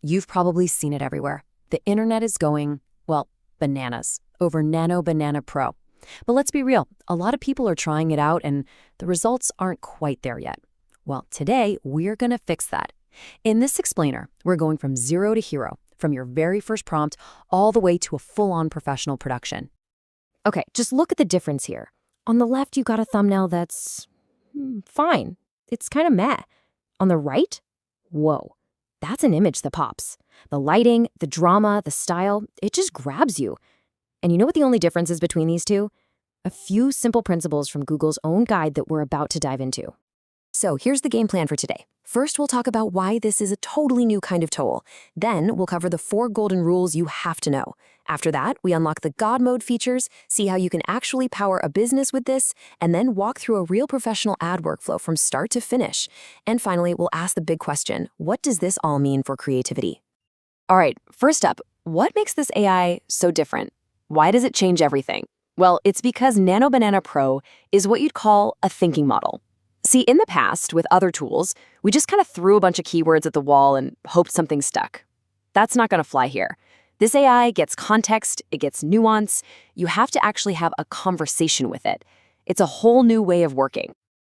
You've probably seen it everywhere. The internet is going, well, bananas over Nano Banana Pro. But let's be real, a lot of people are trying it out and the results aren't quite there yet. Well, today we're going to fix that. In this explainer, we're going from zero to hero, from your very first prompt all the way to a full-on professional production. Okay, just look at the difference here. On the left, you got a thumbnail that's fine. It's kind of meh. On the right, whoa, that's an image that pops. The lighting, the drama, the style, it just grabs you. And you know what the only difference is between these two? A few simple principles from Google's own guide that we're about to dive into. So here's the game plan for today. First, we'll talk about why this is a totally new kind of tool. Then we'll cover the 4 golden rules you have to know. After that, we unlock the God mode features, see how you can actually power a business with this, and then walk through a real professional ad workflow from start to finish. And finally, we'll ask the big question, what does this all mean for creativity? All right, first up, what makes this AI so different? Why does it change everything? Well, it's because Nano Banana Pro is what you'd call a thinking model. See, in the past, with other tools, we just kind of threw a bunch of keywords at the wall and hoped something stuck. That's not going to fly here. This AI gets context, it gets nuance. You have to actually have a conversation with it. It's a whole new way of working.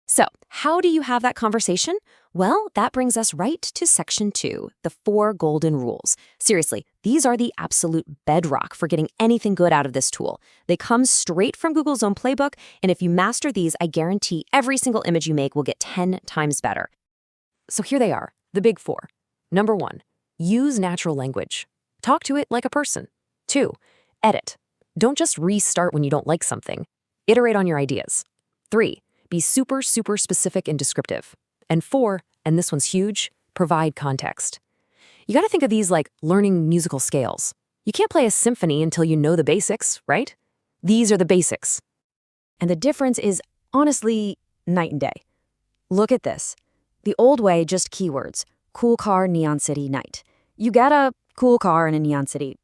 So, how do you have that conversation? Well, that brings us right to section 2, the 4 golden rules. Seriously, these are the absolute bedrock for getting anything good out of this tool. They come straight from Google's own playbook, and if you master these, I guarantee every single image you make will get 10 times better. So here they are, the big 4. Number 1, use natural language. Talk to it like a person. 2, edit. Don't just restart when you don't like something. Iterate on your ideas. 3, be super specific and descriptive. And 4, and this one's huge, provide context. You gotta think of these like learning musical scales. You can't play a symphony until you know the basics, right? These are the basics. And the difference is honestly night and day. Look at this. The old way, just keywords. Cool car, neon city, night. You get a cool car in a neon city.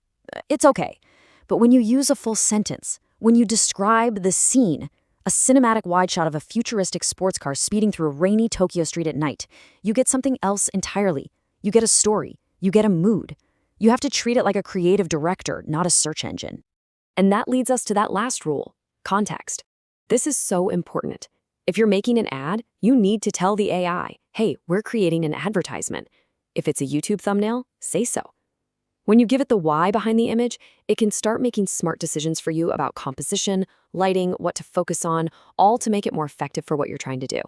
It's okay. But when you use a full sentence, when you describe the scene, a cinematic wide shot of a futuristic sports car speeding through a rainy Tokyo street at night, you get something else entirely. You get a story. You get a mood. You have to treat it like a creative director, not a search engine. And that leads us to that last rule, context. This is so important. If you're making an ad, you need to tell the AI, hey, we're creating an advertisement. If it's a YouTube thumbnail, say so. When you give it the why behind the image, it can start making smart decisions for you about composition, lighting, what to focus on, all to make it more effective for what you're trying to do.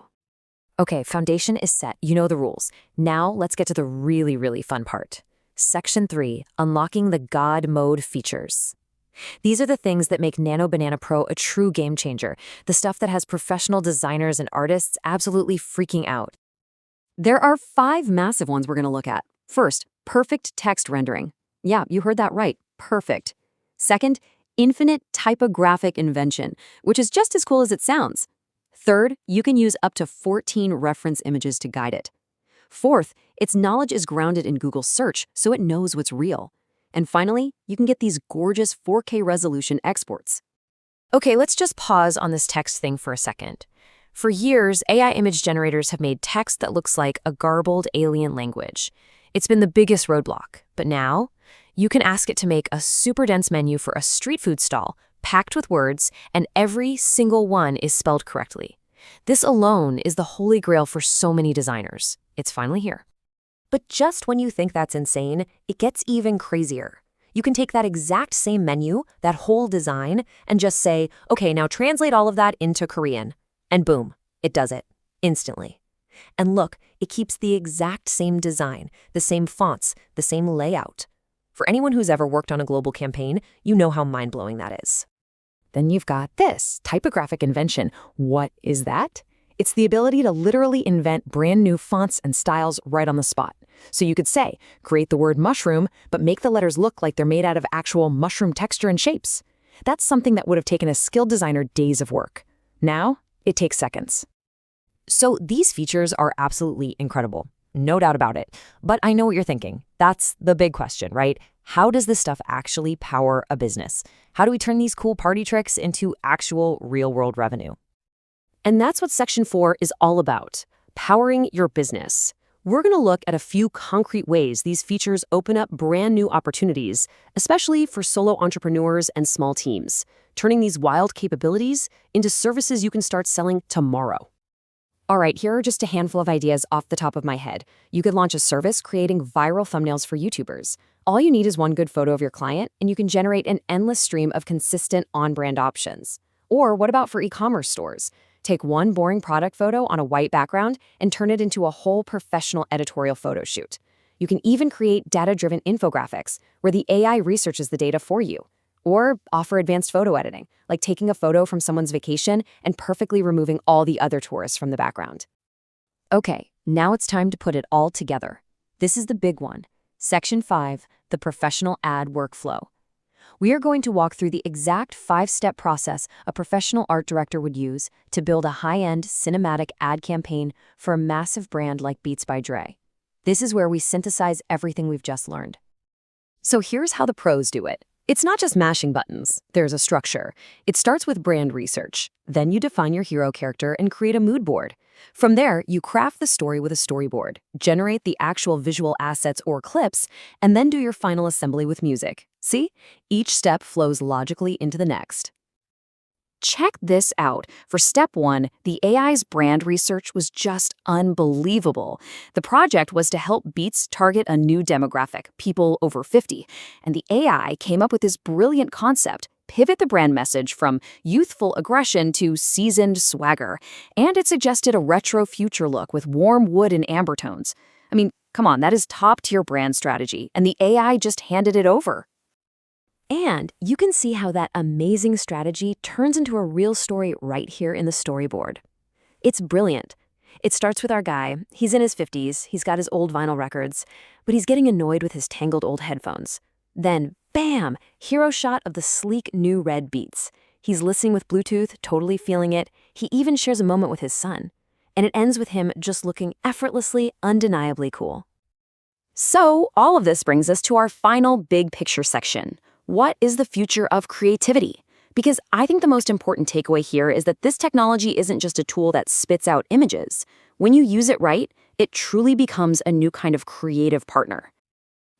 Okay, foundation is set. You know the rules. Now let's get to the really fun part. Section 3, unlocking the God mode features. These are the things that make Nano Banana Pro a true game changer, the stuff that has professional designers and artists absolutely freaking out. There are 5 massive ones we're going to look at. First, perfect text rendering. Yeah, you heard that right, perfect. Second, infinite typographic invention, which is just as cool as it sounds. Third, you can use up to 14 reference images to guide it. Fourth, its knowledge is grounded in Google search, so it knows what's real. And finally, you can get these gorgeous 4K resolution exports. Okay, let's just pause on this text thing for a second. For years, AI image generators have made text that looks like a garbled alien language. It's been the biggest roadblock, but now you can ask it to make a super dense menu for a street food stall, packed with words, and every single one is spelled correctly. This alone is the holy grail for so many designers. It's finally here. But just when you think that's insane, it gets even crazier. You can take that exact same menu, that whole design, and just say, okay, now translate all of that into Korean. And boom, it does it, instantly. And look, it keeps the exact same design, the same fonts, the same layout. For anyone who's ever worked on a global campaign, you know how mind-blowing that is. Then you've got this, typographic invention. What is that? It's the ability to literally invent brand new fonts and styles right on the spot. So you could say, create the word mushroom, but make the letters look like they're made out of actual mushroom texture and shapes. That's something that would have taken a skilled designer days of work. Now, it takes seconds. So these features are absolutely incredible. No doubt about it. But I know what you're thinking. That's the big question, right? How does this stuff actually power a business? How do we turn these cool party tricks into actual real-world revenue? And that's what Section 4 is all about, powering your business. We're going to look at a few concrete ways these features open up brand new opportunities, especially for solo entrepreneurs and small teams, turning these wild capabilities into services you can start selling tomorrow. All right, here are just a handful of ideas off the top of my head. You could launch a service creating viral thumbnails for YouTubers. All you need is one good photo of your client, and you can generate an endless stream of consistent on-brand options. Or what about for e-commerce stores? Take one boring product photo on a white background and turn it into a whole professional editorial photo shoot. You can even create data-driven infographics where the AI researches the data for you. Or offer advanced photo editing, like taking a photo from someone's vacation and perfectly removing all the other tourists from the background. Okay, now it's time to put it all together. This is the big one. Section 5, the professional ad workflow. We are going to walk through the exact 5-step process a professional art director would use to build a high-end cinematic ad campaign for a massive brand like Beats by Dre. This is where we synthesize everything we've just learned. So here's how the pros do it. It's not just mashing buttons. There's a structure. It starts with brand research. Then you define your hero character and create a mood board. From there, you craft the story with a storyboard, generate the actual visual assets or clips, and then do your final assembly with music. See? Each step flows logically into the next. Check this out. For step 1, the AI's brand research was just unbelievable. The project was to help Beats target a new demographic, people over 50, and the AI came up with this brilliant concept: pivot the brand message from youthful aggression to seasoned swagger, and it suggested a retro future look with warm wood and amber tones. I mean, come on, that is top-tier brand strategy, and the AI just handed it over. And you can see how that amazing strategy turns into a real story right here in the storyboard. It's brilliant. It starts with our guy. He's in his 50s, he's got his old vinyl records, but he's getting annoyed with his tangled old headphones. Then, bam! Hero shot of the sleek new red Beats. He's listening with Bluetooth, totally feeling it. He even shares a moment with his son. And it ends with him just looking effortlessly, undeniably cool. So, all of this brings us to our final big picture section. What is the future of creativity? Because I think the most important takeaway here is that this technology isn't just a tool that spits out images. When you use it right, it truly becomes a new kind of creative partner.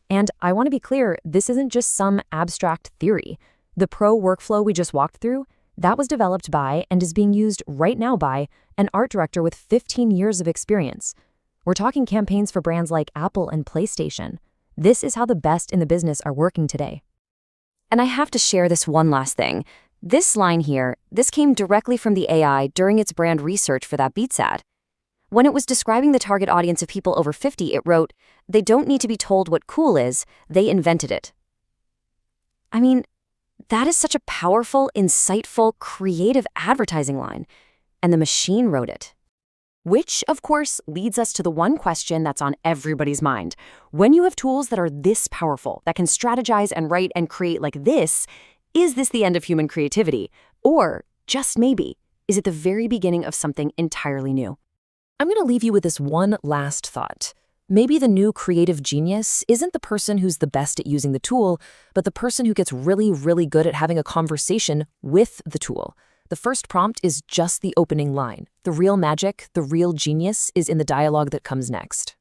And I want to be clear, this isn't just some abstract theory. The Pro workflow we just walked through, that was developed by and is being used right now by an art director with 15 years of experience. We're talking campaigns for brands like Apple and PlayStation. This is how the best in the business are working today. And I have to share this one last thing. This line here, this came directly from the AI during its brand research for that Beats ad. When it was describing the target audience of people over 50, it wrote, "They don't need to be told what cool is, they invented it." I mean, that is such a powerful, insightful, creative advertising line. And the machine wrote it. Which, of course, leads us to the one question that's on everybody's mind. When you have tools that are this powerful, that can strategize and write and create like this, is this the end of human creativity? Or, just maybe, is it the very beginning of something entirely new? I'm going to leave you with this one last thought. Maybe the new creative genius isn't the person who's the best at using the tool, but the person who gets really, really good at having a conversation with the tool. The first prompt is just the opening line. The real magic, the real genius is in the dialogue that comes next.